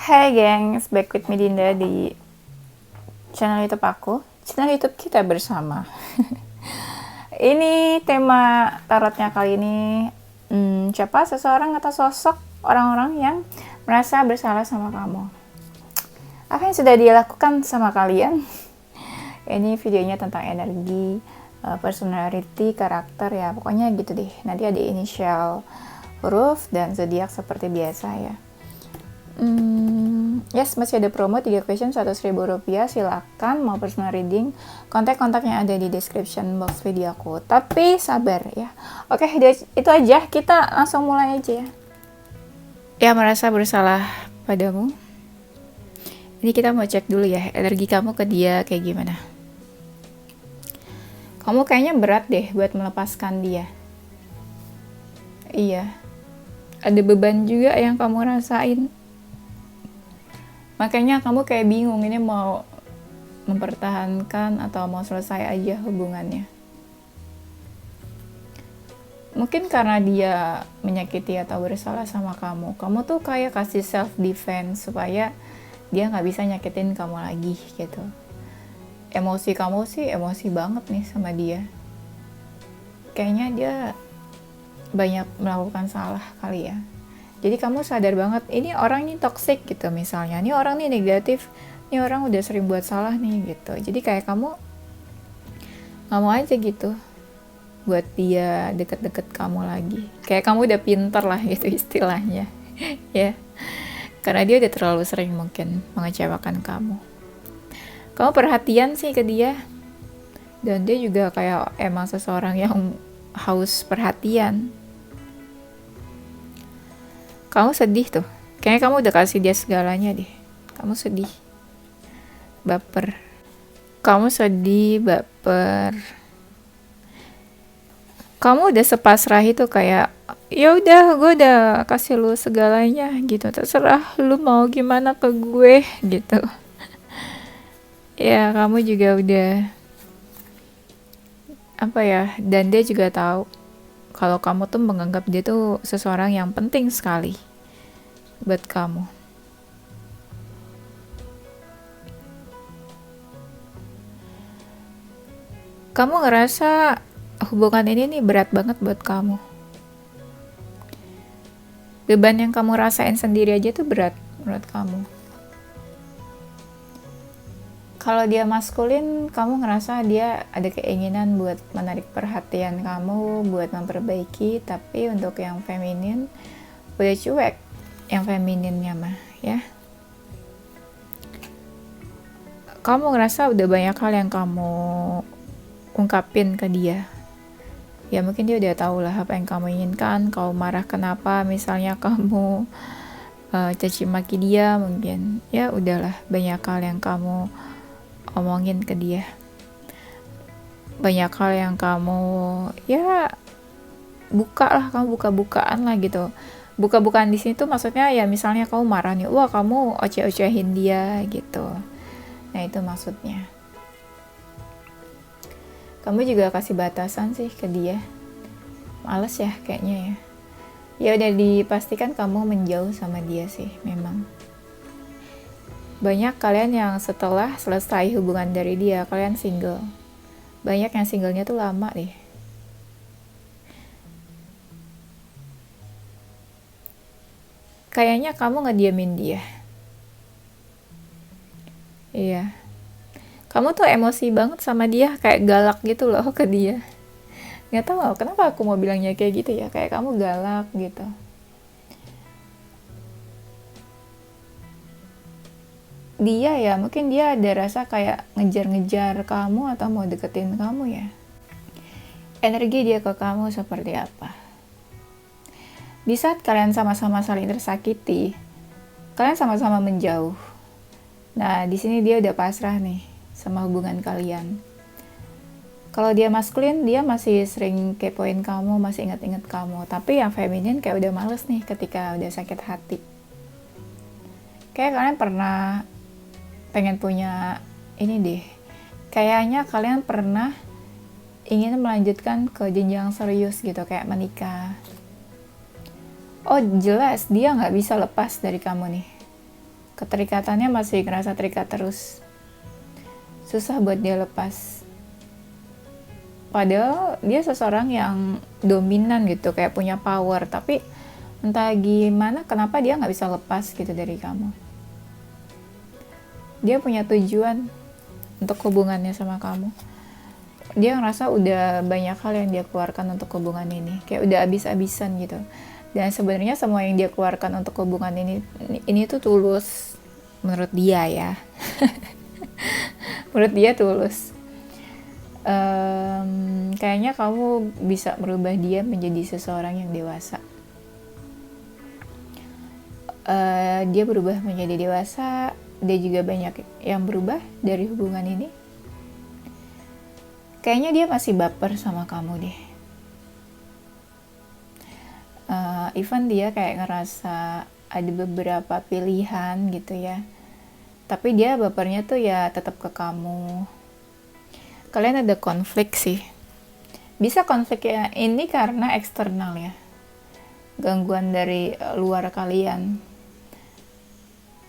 Hai gengs, back with me Dinda di channel YouTube aku, channel YouTube kita bersama. Ini tema tarotnya kali ini, siapa seseorang atau sosok orang-orang yang merasa bersalah sama kamu. Apa yang sudah dia lakukan sama kalian? Ini videonya tentang energi, personality, karakter ya, pokoknya gitu deh. Nanti ada inisial, huruf, dan zodiak seperti biasa ya. Yes, masih ada promo 3 question Rp100.000. Silakan mau personal reading, kontak-kontaknya ada di description box video aku. Tapi sabar ya. Oke, itu aja, kita langsung mulai aja ya. Ya, merasa bersalah padamu. Ini kita mau cek dulu ya, energi kamu ke dia kayak gimana. Kamu kayaknya berat deh buat melepaskan dia. Iya, ada beban juga yang kamu rasain. Makanya kamu kayak bingung ini mau mempertahankan atau mau selesai aja hubungannya. Mungkin karena dia menyakiti atau bersalah sama kamu. Kamu tuh kayak kasih self defense supaya dia nggak bisa nyakitin kamu lagi gitu. Emosi kamu sih emosi banget nih sama dia. Kayaknya dia banyak melakukan salah kali ya. Jadi kamu sadar banget, ini orang ini toxic gitu misalnya. Ini orang nih negatif, ini orang udah sering buat salah nih gitu. Jadi kayak kamu gak mau aja gitu buat dia deket-deket kamu lagi. Kayak kamu udah pinter lah gitu istilahnya. Ya, karena dia udah terlalu sering mungkin mengecewakan kamu. Kamu perhatian sih ke dia. Dan dia juga kayak emang seseorang yang haus perhatian. Kamu sedih tuh. Kayaknya kamu udah kasih dia segalanya deh. Kamu sedih. Baper. Kamu sedih, baper. Kamu udah sepasrah itu kayak, ya udah, gue udah kasih lu segalanya gitu. Terserah lu mau gimana ke gue gitu. Ya, kamu juga udah apa ya? Dan dia juga tahu kalau kamu tuh menganggap dia tuh seseorang yang penting sekali buat kamu. Kamu ngerasa hubungan ini nih berat banget buat kamu. Beban yang kamu rasain sendiri aja tuh berat menurut kamu. Kalau dia maskulin, kamu ngerasa dia ada keinginan buat menarik perhatian kamu, buat memperbaiki, tapi untuk yang feminin udah cuek yang femininnya mah ya. Kamu ngerasa udah banyak hal yang kamu ungkapin ke dia. Ya mungkin dia udah tahu lah apa yang kamu inginkan, kau marah kenapa, misalnya kamu caci maki dia mungkin. Ya udahlah, banyak hal yang kamu omongin ke dia. Banyak hal yang kamu ya buka lah, kamu buka-bukaan lah gitu. Buka-bukaan di sini tuh maksudnya ya misalnya kamu marah nih, wah kamu oceh-ocehin dia gitu. Nah itu maksudnya. Kamu juga kasih batasan sih ke dia. Males ya kayaknya ya. Ya udah dipastikan kamu menjauh sama dia sih memang. Banyak kalian yang setelah selesai hubungan dari dia, kalian single. Banyak yang singlenya tuh lama deh. Kayaknya kamu ngediamin dia. Iya. Kamu tuh emosi banget sama dia, kayak galak gitu loh ke dia. Gak tahu kenapa aku mau bilangnya kayak gitu ya, kayak kamu galak gitu. Dia ya, mungkin dia ada rasa kayak ngejar-ngejar kamu atau mau deketin kamu ya. Energi dia ke kamu seperti apa? Di saat kalian sama-sama saling tersakiti, kalian sama-sama menjauh. Nah, di sini dia udah pasrah nih sama hubungan kalian. Kalau dia maskulin, dia masih sering kepoin kamu, masih inget-inget kamu. Tapi yang feminin kayak udah males nih ketika udah sakit hati. Kayak kalian pernah pengen punya ini deh. Kayaknya kalian pernah ingin melanjutkan ke jenjang serius gitu, kayak menikah. Oh jelas dia nggak bisa lepas dari kamu nih. keterikatannya masih ngerasa terikat terus, susah buat dia lepas. Padahal dia seseorang yang dominan gitu, kayak punya power, tapi entah gimana kenapa dia nggak bisa lepas gitu dari kamu. Dia punya tujuan untuk hubungannya sama kamu. Dia ngerasa udah banyak hal yang dia keluarkan untuk hubungan ini, kayak udah abis-abisan gitu. Dan sebenarnya semua yang dia keluarkan untuk hubungan ini tuh tulus menurut dia ya. Menurut dia tulus. Kayaknya kamu bisa merubah dia menjadi seseorang yang dewasa. Dia berubah menjadi dewasa. Dia juga banyak yang berubah dari hubungan ini. Kayaknya dia masih baper sama kamu deh. Even dia kayak ngerasa ada beberapa pilihan gitu ya, tapi dia bapernya tuh ya tetap ke kamu. Kalian ada konflik sih. Bisa konfliknya ini karena eksternal ya, gangguan dari luar kalian,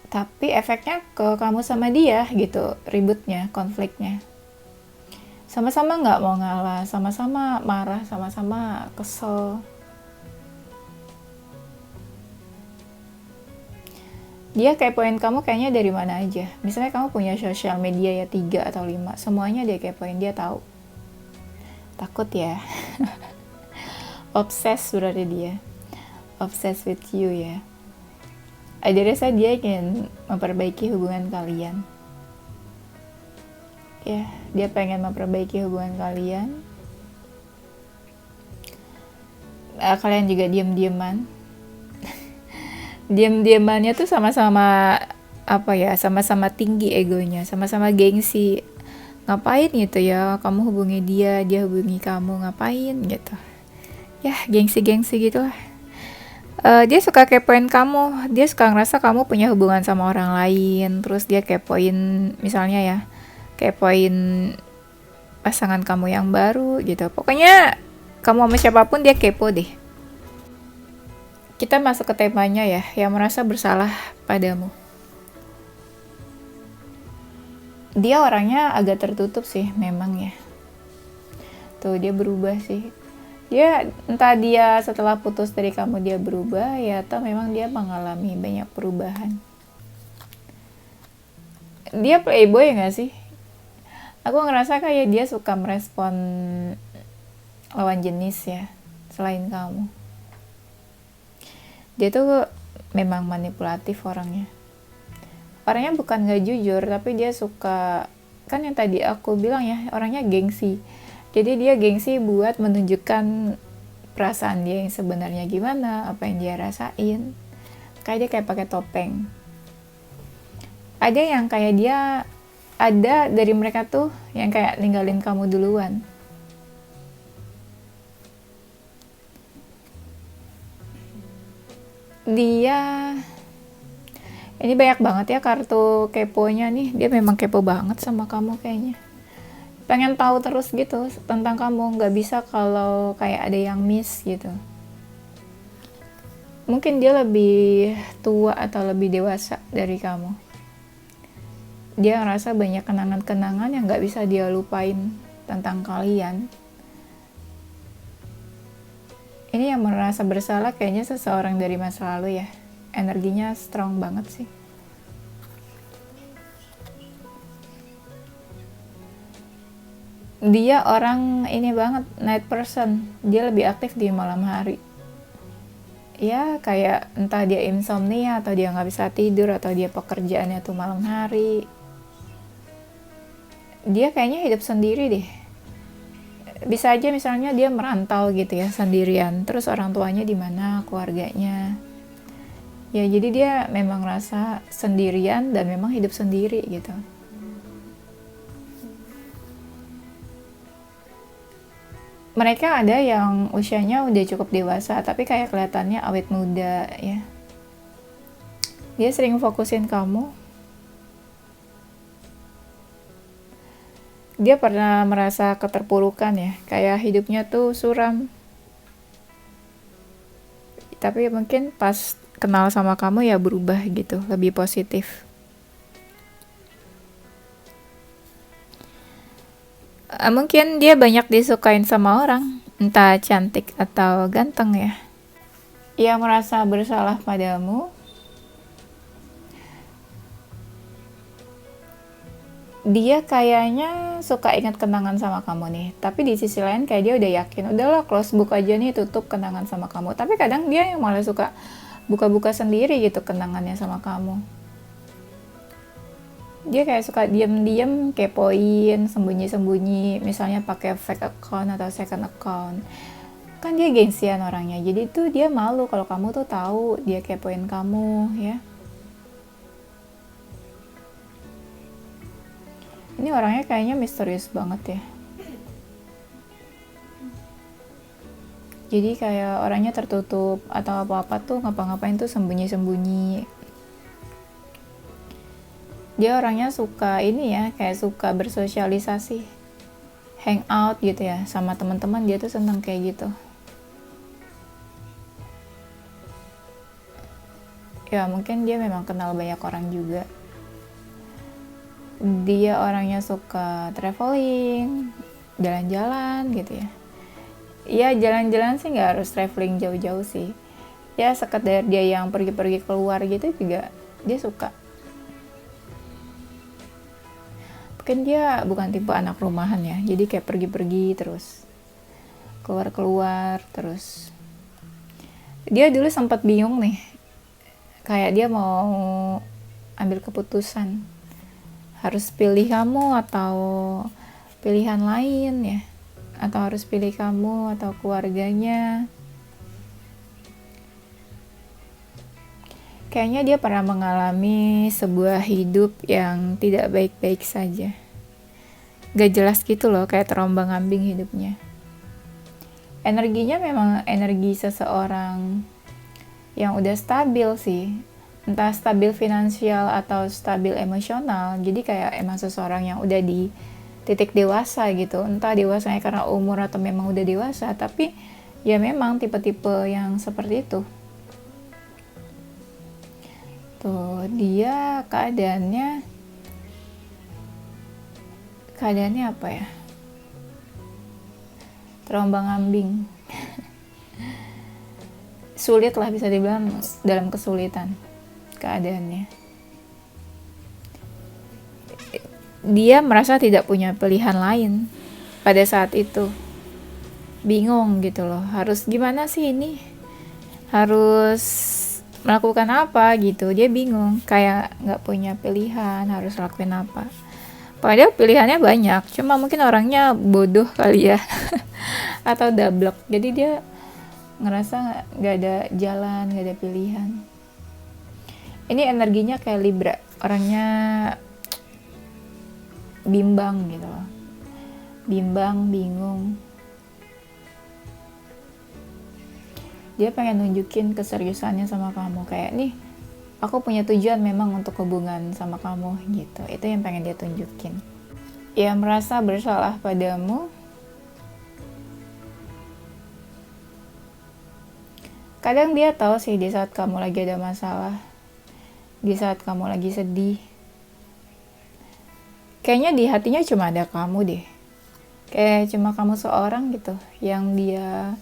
tapi efeknya ke kamu sama dia gitu, ributnya, konfliknya. Sama-sama nggak mau ngalah, sama-sama marah, sama-sama kesel. Dia kepoin kamu kayaknya dari mana aja. Misalnya kamu punya sosial media ya 3 atau 5, semuanya dia kepoin, dia tahu. Takut ya. Obsessed berarti dia. Obsessed with you ya. Ada rasa dia ingin memperbaiki hubungan kalian. Ya, dia pengen memperbaiki hubungan kalian. Kalian juga diam-diaman. Diam-diamannya tuh sama-sama apa ya, sama-sama tinggi egonya, sama-sama gengsi. Ngapain gitu ya, kamu hubungi dia, dia hubungi kamu, ngapain gitu. Ya, gengsi-gengsi gitu lah. Dia suka kepoin kamu, dia suka ngerasa kamu punya hubungan sama orang lain, terus dia kepoin misalnya ya, kepoin pasangan kamu yang baru gitu. Pokoknya kamu sama siapapun dia kepo deh. Kita masuk ke temanya ya, yang merasa bersalah padamu. Dia orangnya agak tertutup sih memang ya. Tuh dia berubah sih. Dia entah dia setelah putus dari kamu dia berubah ya, atau memang dia mengalami banyak perubahan. Dia playboy gak sih? Aku ngerasa kayak dia suka merespon lawan jenis ya, selain kamu. Dia tuh memang manipulatif orangnya. Orangnya bukan gak jujur, tapi dia suka, kan yang tadi aku bilang ya, orangnya gengsi. Jadi dia gengsi buat menunjukkan perasaan dia yang sebenarnya gimana, apa yang dia rasain. Kayak dia kayak pakai topeng. Ada yang kayak dia, ada dari mereka tuh yang kayak ninggalin kamu duluan. Dia ini banyak banget ya kartu keponya nih. Dia memang kepo banget sama kamu kayaknya. Pengen tahu terus gitu tentang kamu. Gak bisa kalau kayak ada yang miss gitu. Mungkin dia lebih tua atau lebih dewasa dari kamu. Dia ngerasa banyak kenangan-kenangan yang gak bisa dia lupain tentang kalian. Ini yang merasa bersalah kayaknya seseorang dari masa lalu ya. Energinya strong banget sih. Dia orang ini banget, night person. Dia lebih aktif di malam hari. Ya kayak entah dia insomnia atau dia gak bisa tidur atau dia pekerjaannya tuh malam hari. Dia kayaknya hidup sendiri deh. Bisa aja misalnya dia merantau gitu ya sendirian, terus orang tuanya di mana, keluarganya ya, jadi dia memang rasa sendirian dan memang hidup sendiri gitu. Mereka ada yang usianya udah cukup dewasa tapi kayak kelihatannya awet muda ya. Dia sering fokusin kamu. Dia pernah merasa keterpurukan ya, kayak hidupnya tuh suram. Tapi mungkin pas kenal sama kamu ya berubah gitu, lebih positif. Mungkin dia banyak disukain sama orang, entah cantik atau ganteng ya. Ia merasa bersalah padamu. Dia kayaknya suka ingat kenangan sama kamu nih, tapi di sisi lain kayak dia udah yakin, udahlah close book aja nih, tutup kenangan sama kamu. Tapi kadang dia yang malah suka buka-buka sendiri gitu kenangannya sama kamu. Dia kayak suka diam-diam kepoin, sembunyi-sembunyi, misalnya pakai fake account atau second account. Kan dia gengsian orangnya, jadi tuh dia malu kalau kamu tuh tahu dia kepoin kamu ya. Ini orangnya kayaknya misterius banget ya. Jadi kayak orangnya tertutup atau apa-apa tuh ngapa-ngapain tuh sembunyi-sembunyi. Dia orangnya suka ini ya, kayak suka bersosialisasi, hangout gitu ya, sama teman-teman dia tuh seneng kayak gitu. Ya mungkin dia memang kenal banyak orang juga. Dia orangnya suka traveling, jalan-jalan gitu ya. Ya jalan-jalan sih nggak harus traveling jauh-jauh sih. Ya sekedar dia yang pergi-pergi keluar gitu juga dia suka. Mungkin dia bukan tipe anak rumahan ya, jadi kayak pergi-pergi terus, keluar-keluar terus. Dia dulu sempat bingung nih, kayak dia mau ambil keputusan harus pilih kamu atau pilihan lain ya, atau harus pilih kamu atau keluarganya. Kayaknya dia pernah mengalami sebuah hidup yang tidak baik-baik saja, gak jelas gitu loh, kayak terombang-ambing hidupnya. Energinya memang energi seseorang yang udah stabil sih, entah stabil finansial atau stabil emosional. Jadi kayak emang seseorang yang udah di titik dewasa gitu, entah dewasanya karena umur atau memang udah dewasa, tapi ya memang tipe-tipe yang seperti itu. Tuh dia keadaannya apa ya, terombang-ambing. Sulit lah bisa dibilang, dalam kesulitan keadaannya. Dia merasa tidak punya pilihan lain pada saat itu. Bingung gitu loh, harus gimana sih ini? Harus melakukan apa gitu. Dia bingung, kayak nggak punya pilihan harus lakuin apa. Padahal pilihannya banyak, cuma mungkin orangnya bodoh kali ya. Atau dablek. Jadi dia ngerasa nggak ada jalan, nggak ada pilihan. Ini energinya kayak Libra, orangnya bimbang gitu loh, bimbang, bingung. Dia pengen nunjukin keseriusannya sama kamu, kayak nih aku punya tujuan memang untuk hubungan sama kamu gitu. Itu yang pengen dia tunjukin. Ia merasa bersalah padamu. Kadang dia tahu sih di saat kamu lagi ada masalah, di saat kamu lagi sedih. Kayaknya di hatinya cuma ada kamu deh. Kayak cuma kamu seorang gitu yang dia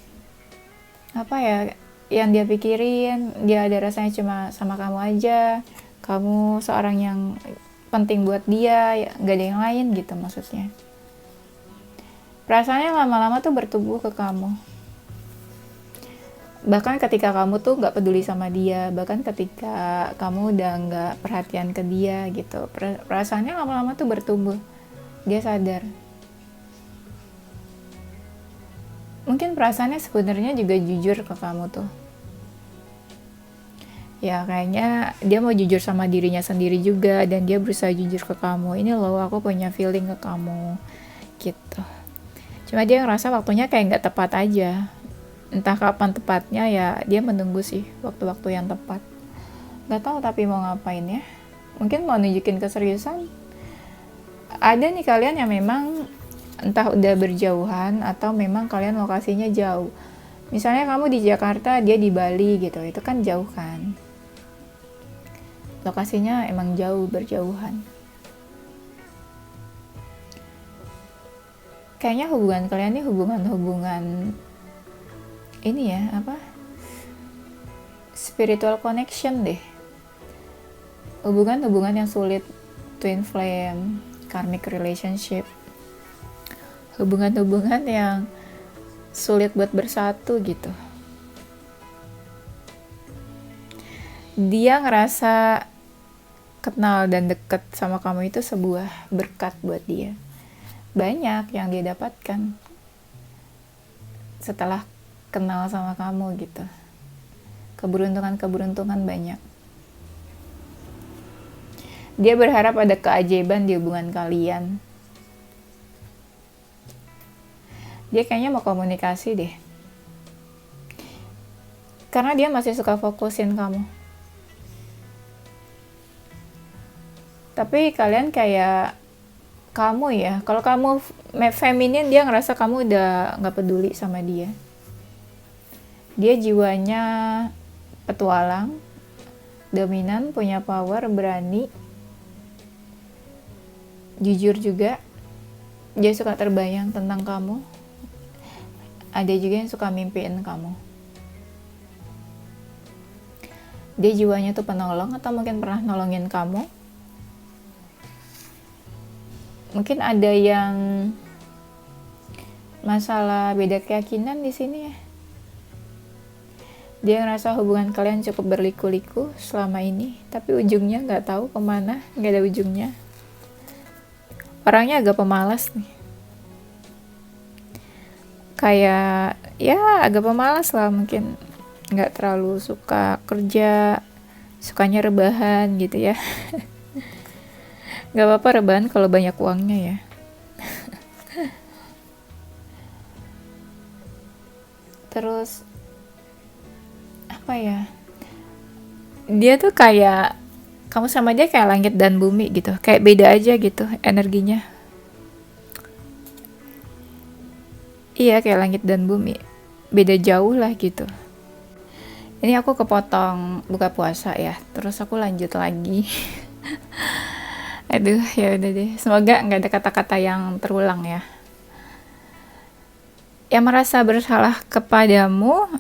yang dia pikirin. Dia ada rasanya cuma sama kamu aja. Kamu seorang yang penting buat dia, gak ada yang lain gitu maksudnya. Perasaannya lama-lama tuh bertumbuh ke kamu. Bahkan ketika kamu tuh gak peduli sama dia, bahkan ketika kamu udah gak perhatian ke dia gitu, perasaannya lama-lama tuh bertumbuh. Dia sadar. Mungkin perasaannya sebenarnya juga jujur ke kamu tuh. Ya kayaknya dia mau jujur sama dirinya sendiri juga, dan dia berusaha jujur ke kamu. Ini loh, aku punya feeling ke kamu gitu. Cuma dia ngerasa waktunya kayak gak tepat aja. Entah kapan tepatnya, ya dia menunggu sih waktu-waktu yang tepat. Gak tahu tapi mau ngapain ya. Mungkin mau nunjukin keseriusan. Ada nih kalian yang memang entah udah berjauhan atau memang kalian lokasinya jauh. Misalnya kamu di Jakarta, dia di Bali gitu. Itu kan jauh kan. Lokasinya emang jauh, berjauhan. kayaknya hubungan kalian ini hubungan ini ya, apa, spiritual connection deh. Hubungan yang sulit, twin flame, karmic relationship, hubungan yang sulit buat bersatu gitu. Dia ngerasa kenal dan deket sama kamu itu sebuah berkat buat dia. Banyak yang dia dapatkan setelah kenal sama kamu gitu. Keberuntungan banyak. Dia berharap ada keajaiban di hubungan kalian. Dia kayaknya mau komunikasi deh. Karena dia masih suka fokusin kamu. Tapi kalian kayak kamu ya, kalau kamu feminin, dia ngerasa kamu udah gak peduli sama dia. Dia jiwanya petualang, dominan, punya power, berani, jujur juga. Dia suka terbayang tentang kamu. Ada juga yang suka mimpiin kamu. Dia jiwanya tuh penolong, atau mungkin pernah nolongin kamu. Mungkin ada yang masalah beda keyakinan di sini ya. Dia ngerasa hubungan kalian cukup berliku-liku selama ini, tapi ujungnya nggak tahu kemana, nggak ada ujungnya. Orangnya agak pemalas nih. Kayak ya agak pemalas lah, mungkin nggak terlalu suka kerja, sukanya rebahan gitu ya. Gak apa-apa rebahan kalau banyak uangnya ya. Terus apa ya, dia tuh kayak kamu sama dia kayak langit dan bumi gitu, kayak beda aja gitu energinya. Iya, kayak langit dan bumi, beda jauh lah gitu. Ini aku kepotong buka puasa ya, terus aku lanjut lagi. Aduh, ya udah deh. Semoga nggak ada kata-kata yang terulang ya. Yang merasa bersalah kepadamu,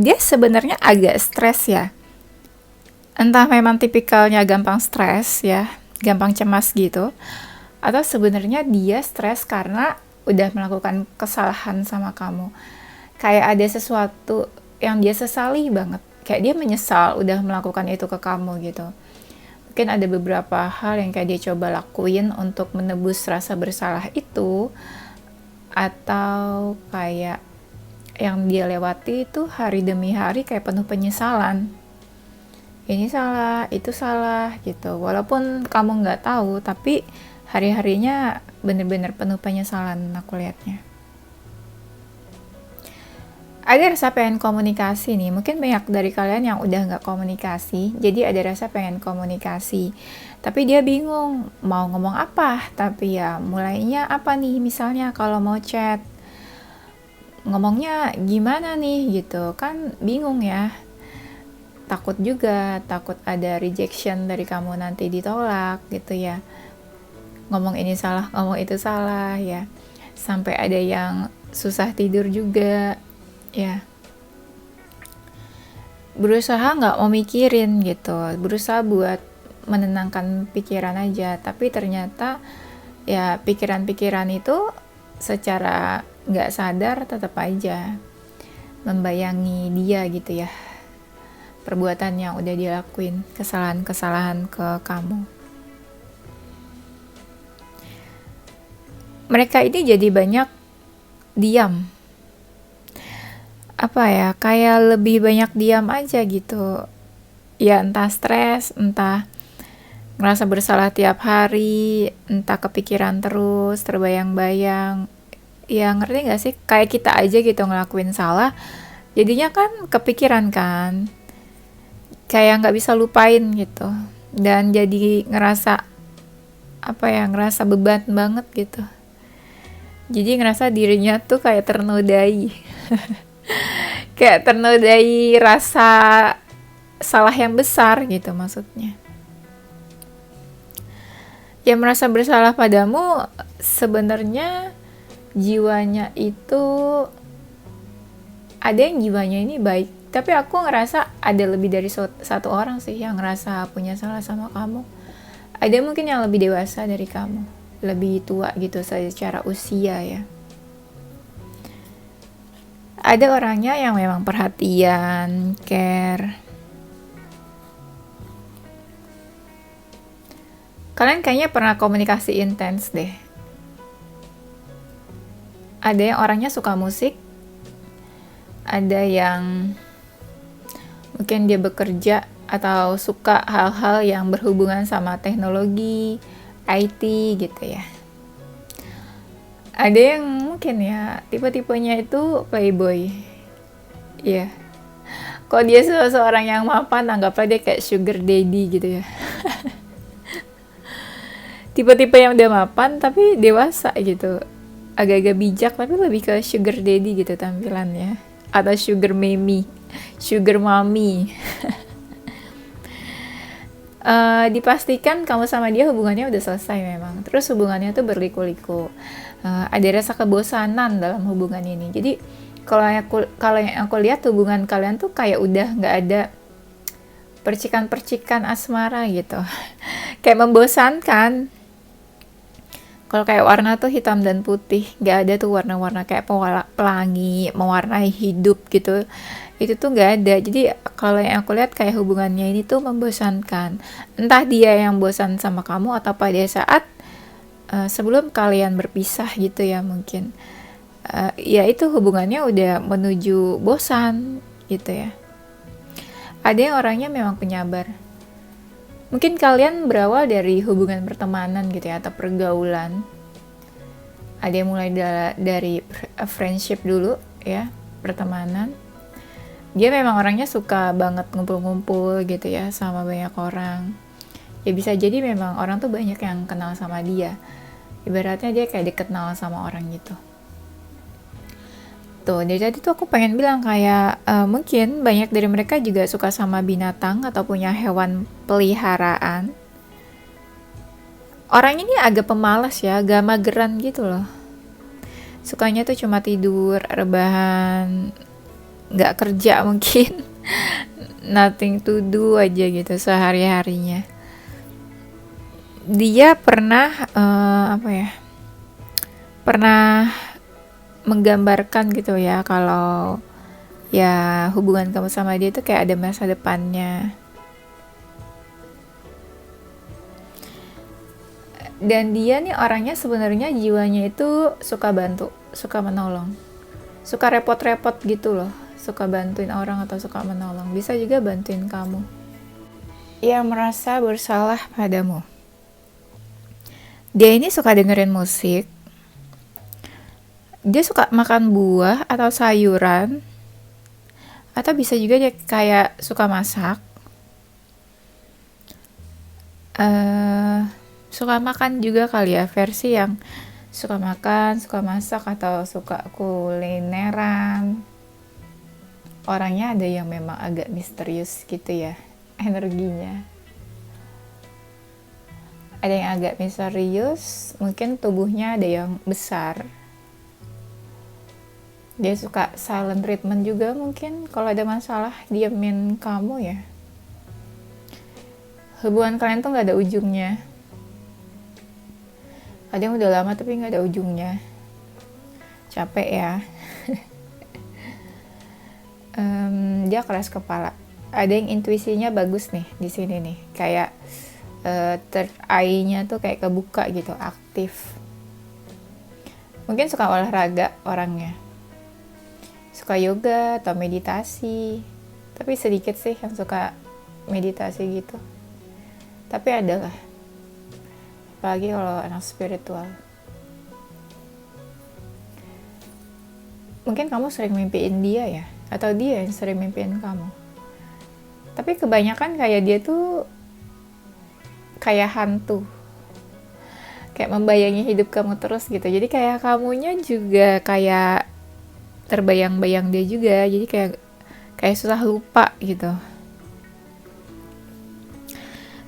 dia sebenarnya agak stres ya. Entah memang tipikalnya gampang stres ya, gampang cemas gitu, atau sebenarnya dia stres karena udah melakukan kesalahan sama kamu. Kayak ada sesuatu yang dia sesali banget. Kayak dia menyesal udah melakukan itu ke kamu gitu. Mungkin ada beberapa hal yang kayak dia coba lakuin untuk menebus rasa bersalah itu, atau kayak yang dia lewati itu hari demi hari kayak penuh penyesalan. Ini salah, itu salah gitu. Walaupun kamu nggak tahu, tapi hari-harinya bener-bener penuh penyesalan aku lihatnya. Ada rasa pengen komunikasi nih, mungkin banyak dari kalian yang udah nggak komunikasi, jadi ada rasa pengen komunikasi, tapi dia bingung mau ngomong apa, tapi ya mulainya apa nih, misalnya kalau mau chat, ngomongnya gimana nih gitu, kan bingung ya, takut juga, takut ada rejection dari kamu nanti ditolak gitu ya, ngomong ini salah, ngomong itu salah ya, sampai ada yang susah tidur juga ya, berusaha nggak mau mikirin gitu, berusaha buat menenangkan pikiran aja, tapi ternyata ya pikiran-pikiran itu secara nggak sadar tetap aja membayangi dia gitu ya, perbuatan yang udah dilakuin, kesalahan-kesalahan ke kamu. Mereka ini jadi banyak diam, apa ya, kayak lebih banyak diam aja gitu ya, entah stres, entah ngerasa bersalah tiap hari, entah kepikiran terus, terbayang-bayang ya, ngerti gak sih, kayak kita aja gitu ngelakuin salah jadinya kan kepikiran kan, kayak nggak bisa lupain gitu, dan jadi ngerasa apa ya, ngerasa beban banget gitu, jadi ngerasa dirinya tuh kayak ternodai. Kayak ternodai rasa salah yang besar gitu maksudnya. Yang merasa bersalah padamu sebenarnya jiwanya itu, ada yang jiwanya ini baik, tapi aku ngerasa ada lebih dari satu orang sih yang ngerasa punya salah sama kamu. Ada mungkin yang lebih dewasa dari kamu, lebih tua gitu secara usia ya. Ada orangnya yang memang perhatian, care. Kalian kayaknya pernah komunikasi intens deh. Ada yang orangnya suka musik, ada yang mungkin dia bekerja atau suka hal-hal yang berhubungan sama teknologi, IT gitu ya. Ada yang mungkin ya tipe-tipenya itu playboy. Iya. Kalau dia seorang yang mapan, anggaplah dia kayak sugar daddy gitu ya. Tipe-tipe yang udah mapan tapi dewasa gitu. Agak-agak bijak tapi lebih ke sugar daddy gitu tampilannya. Atau sugar mommy, sugar mommy. Dipastikan kamu sama dia hubungannya udah selesai memang. Terus hubungannya tuh berliku-liku. Ada rasa kebosanan dalam hubungan ini. Jadi kalau yang aku lihat hubungan kalian tuh kayak udah nggak ada percikan-percikan asmara gitu. Kayak membosankan. Kalau kayak warna tuh hitam dan putih, nggak ada tuh warna-warna kayak pelangi, mewarnai hidup gitu. Itu tuh nggak ada. Jadi kalau yang aku lihat kayak hubungannya ini tuh membosankan. Entah dia yang bosan sama kamu atau pada saat sebelum kalian berpisah gitu ya mungkin. Ya itu hubungannya udah menuju bosan gitu ya. Ada yang orangnya memang penyabar. Mungkin kalian berawal dari hubungan pertemanan gitu ya, atau pergaulan. Ada yang mulai dari friendship dulu ya, pertemanan. Dia memang orangnya suka banget ngumpul-ngumpul gitu ya, sama banyak orang. Ya bisa jadi memang orang tuh banyak yang kenal sama dia. Ibaratnya dia kayak dikenal sama orang gitu. Tuh, dari tadi tuh aku pengen bilang kayak mungkin banyak dari mereka juga suka sama binatang atau punya hewan peliharaan. Orang ini agak pemalas ya, agak mageran gitu loh. Sukanya tuh cuma tidur, rebahan, nggak kerja mungkin. Nothing to do aja gitu sehari-harinya. Dia pernah pernah menggambarkan gitu ya kalau ya hubungan kamu sama dia itu kayak ada masa depannya. Dan dia nih orangnya sebenarnya jiwanya itu suka bantu, suka menolong, suka repot-repot gitu loh, suka bantuin orang atau suka menolong, bisa juga bantuin kamu. Ia merasa bersalah padamu. Dia ini suka dengerin musik, dia suka makan buah atau sayuran, atau bisa juga dia kayak suka masak, suka makan juga kali ya, versi yang suka makan, suka masak, atau suka kulineran. Orangnya ada yang memang agak misterius gitu ya energinya. Ada yang agak misterius, mungkin tubuhnya ada yang besar. Dia suka silent treatment juga mungkin, kalau ada masalah diamin kamu ya. Hubungan kalian tuh gak ada ujungnya. Ada yang udah lama tapi gak ada ujungnya. Capek ya. Dia keras kepala. Ada yang intuisinya bagus nih di sini nih, kayak third eye-nya tuh kayak kebuka gitu, aktif. Mungkin suka olahraga orangnya, suka yoga atau meditasi, tapi sedikit sih yang suka meditasi gitu, tapi ada lah, apalagi kalau anak spiritual. Mungkin kamu sering mimpiin dia ya, atau dia yang sering mimpiin kamu, tapi kebanyakan kayak dia tuh kayak hantu, kayak membayangi hidup kamu terus gitu. Jadi kayak kamunya juga kayak terbayang-bayang dia juga, jadi kayak susah lupa gitu.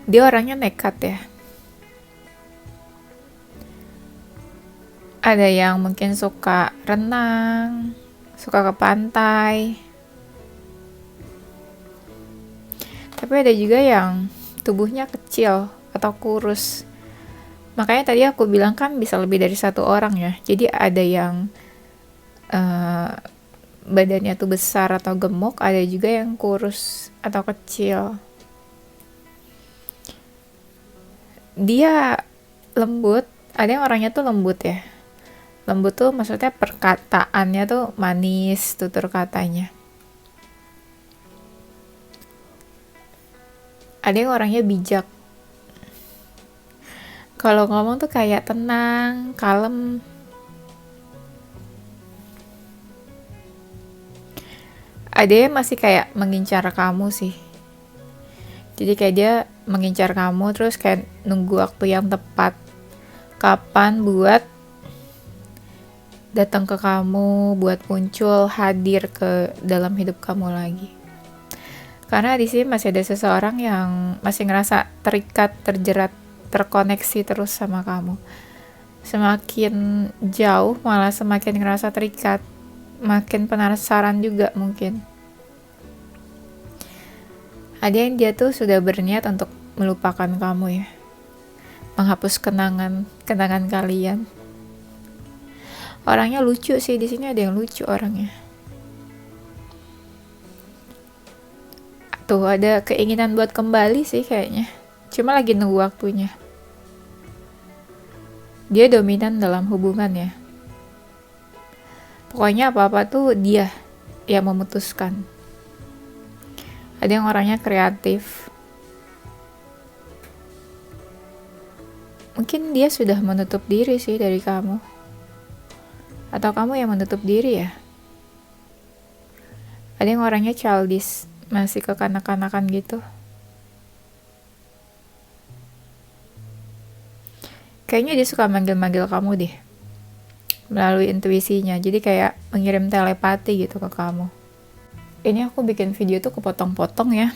Dia orangnya nekat ya, Ada yang mungkin suka renang, suka ke pantai. Tapi ada juga yang tubuhnya kecil atau kurus. Makanya tadi aku bilang kan bisa lebih dari satu orang ya. Jadi ada yang eh, badannya tuh besar atau gemuk, ada juga yang kurus atau kecil. Dia lembut, ada yang orangnya tuh lembut ya. Lembut tuh maksudnya perkataannya tuh manis, tutur katanya. Ada yang orangnya bijak. Kalau ngomong tuh kayak tenang, kalem. Ada yang masih kayak mengincar kamu sih. Jadi kayak dia mengincar kamu terus kayak nunggu waktu yang tepat. Kapan buat datang ke kamu, buat muncul, hadir ke dalam hidup kamu lagi. Karena di sini masih ada seseorang yang masih ngerasa terikat, terjerat, terkoneksi terus sama kamu. Semakin jauh malah semakin ngerasa terikat, makin penasaran juga mungkin. Ada yang dia tuh sudah berniat untuk melupakan kamu ya, menghapus kenangan kalian. Orangnya lucu sih, di sini ada yang lucu orangnya. Tuh ada keinginan buat kembali sih kayaknya. Cuma lagi nunggu waktunya. Dia dominan dalam hubungan ya. Pokoknya apa-apa tuh dia yang memutuskan. Ada yang orangnya kreatif. Mungkin dia sudah menutup diri sih dari kamu. Atau kamu yang menutup diri ya? Ada yang orangnya childish, masih kekanak-kanakan gitu. Kayaknya dia suka manggil-manggil kamu deh. Melalui intuisinya, jadi kayak mengirim telepati gitu ke kamu. Ini aku bikin video tuh kepotong-potong ya.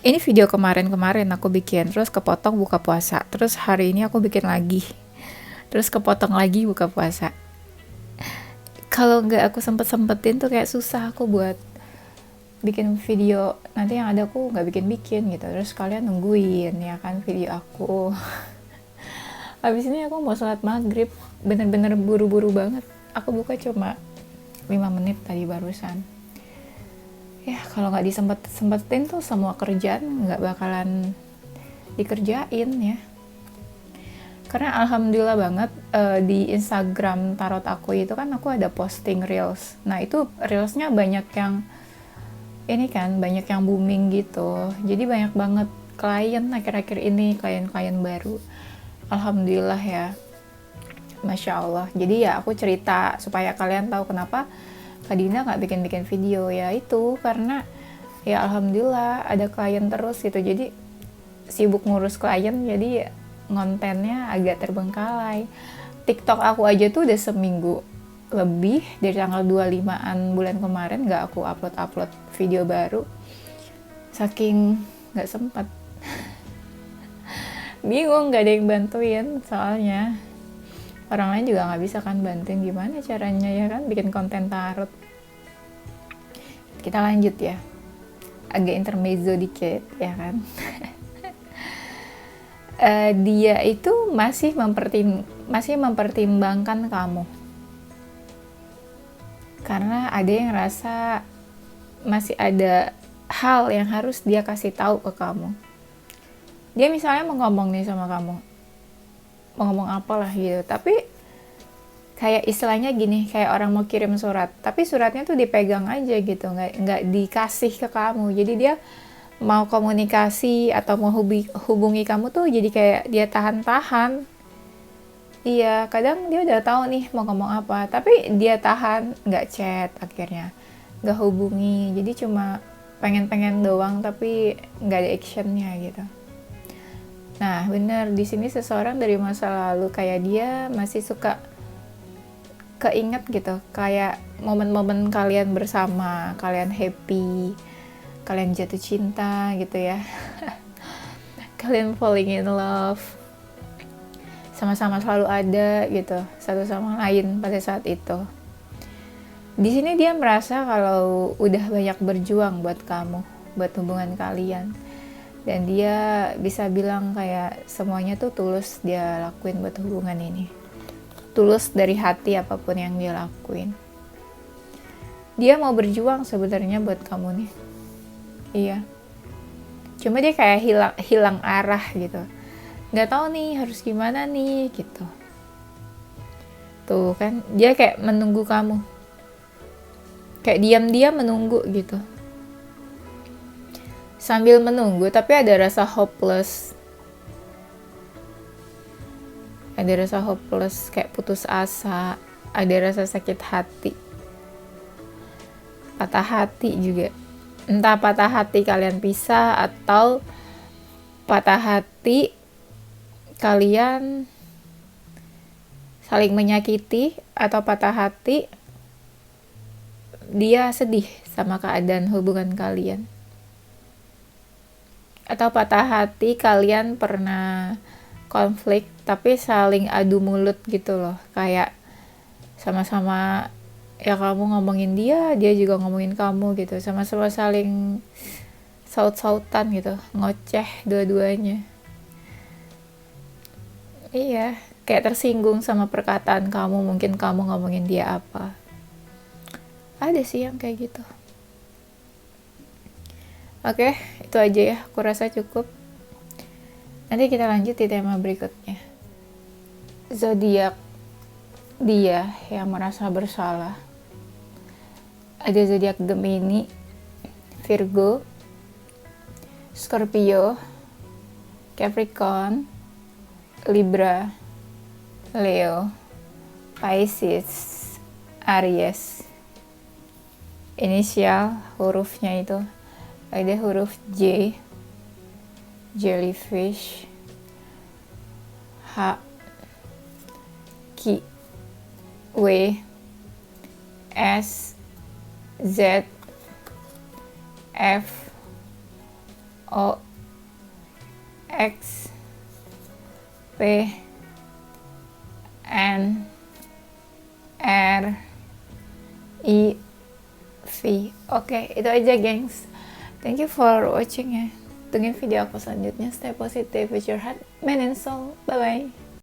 Ini video kemarin-kemarin aku bikin, terus kepotong buka puasa. Terus hari ini aku bikin lagi. Terus kepotong lagi buka puasa. Kalau nggak aku sempet-sempetin tuh kayak susah aku buat bikin video. Nanti yang ada aku nggak bikin-bikin gitu. Terus kalian nungguin ya kan video aku. Habis ini aku mau sholat maghrib. Bener-bener buru-buru banget. Aku buka cuma 5 menit tadi barusan. Ya kalau nggak disempet-sempetin tuh semua kerjaan nggak bakalan dikerjain ya. Karena alhamdulillah banget di Instagram tarot aku itu kan aku ada posting reels. Nah itu reelsnya banyak yang ini kan, banyak yang booming gitu. Jadi banyak banget klien akhir-akhir ini, klien-klien baru. Alhamdulillah ya, Masya Allah. Jadi ya aku cerita supaya kalian tahu kenapa Kak Dina gak bikin-bikin video. Ya itu karena ya alhamdulillah ada klien terus gitu. Jadi sibuk ngurus klien, jadi kontennya agak terbengkalai. TikTok aku aja tuh udah seminggu lebih dari tanggal 25-an bulan kemarin gak aku upload video baru. Saking gak sempat. Bingung, gak ada yang bantuin soalnya. Orang lain juga gak bisa kan bantuin gimana caranya ya kan bikin konten tarot. Kita lanjut ya. Agak intermezzo dikit ya kan. Dia itu masih mempertimbangkan kamu. Karena ada yang rasa masih ada hal yang harus dia kasih tahu ke kamu. Dia misalnya mau ngomong nih sama kamu. Mau ngomong apalah gitu. Tapi kayak istilahnya gini, kayak orang mau kirim surat. Tapi suratnya tuh dipegang aja gitu. Nggak dikasih ke kamu. Jadi dia mau komunikasi atau mau hubungi kamu tuh jadi kayak dia tahan-tahan. Iya, kadang dia udah tahu nih mau ngomong apa, tapi dia tahan, nggak chat akhirnya, nggak hubungi, jadi cuma pengen-pengen doang tapi nggak ada actionnya gitu. Nah bener, di sini seseorang dari masa lalu kayak dia masih suka keinget gitu, kayak momen-momen kalian bersama, kalian happy, kalian jatuh cinta gitu ya. Kalian falling in love. sama-sama selalu ada gitu satu sama lain pada saat itu. Di sini dia merasa kalau udah banyak berjuang buat kamu, buat hubungan kalian, dan dia bisa bilang kayak semuanya tuh tulus dia lakuin buat hubungan ini, tulus dari hati apapun yang dia lakuin. Dia mau berjuang sebenarnya buat kamu nih, iya. Cuma dia kayak hilang arah gitu, nggak tahu nih harus gimana nih gitu. Tuh kan dia kayak menunggu kamu, kayak diam-diam menunggu gitu. Sambil menunggu tapi ada rasa hopeless, kayak putus asa, ada rasa sakit hati, patah hati juga. Entah patah hati kalian pisah atau patah hati kalian saling menyakiti, atau patah hati dia sedih sama keadaan hubungan kalian, atau patah hati kalian pernah konflik tapi saling adu mulut gitu loh, kayak sama-sama ya kamu ngomongin dia juga ngomongin kamu gitu, sama-sama saling saut-sautan gitu, ngoceh dua-duanya. Iya, kayak tersinggung sama perkataan kamu, mungkin kamu ngomongin dia apa. Ada sih yang kayak gitu. Oke, itu aja ya, aku rasa cukup. Nanti kita lanjut di tema berikutnya. Zodiak dia yang merasa bersalah. Ada zodiak Gemini, Virgo, Scorpio, Capricorn, Libra, Leo, Pisces, Aries. Inisial hurufnya itu ada huruf J, Jellyfish, H, Q, W, S, Z, F, O, X, P, N, R, I, V. Oke, itu aja gengs. Thank you for watching ya. Tungguin video aku selanjutnya. Stay positive with your heart, mind and soul. Bye bye.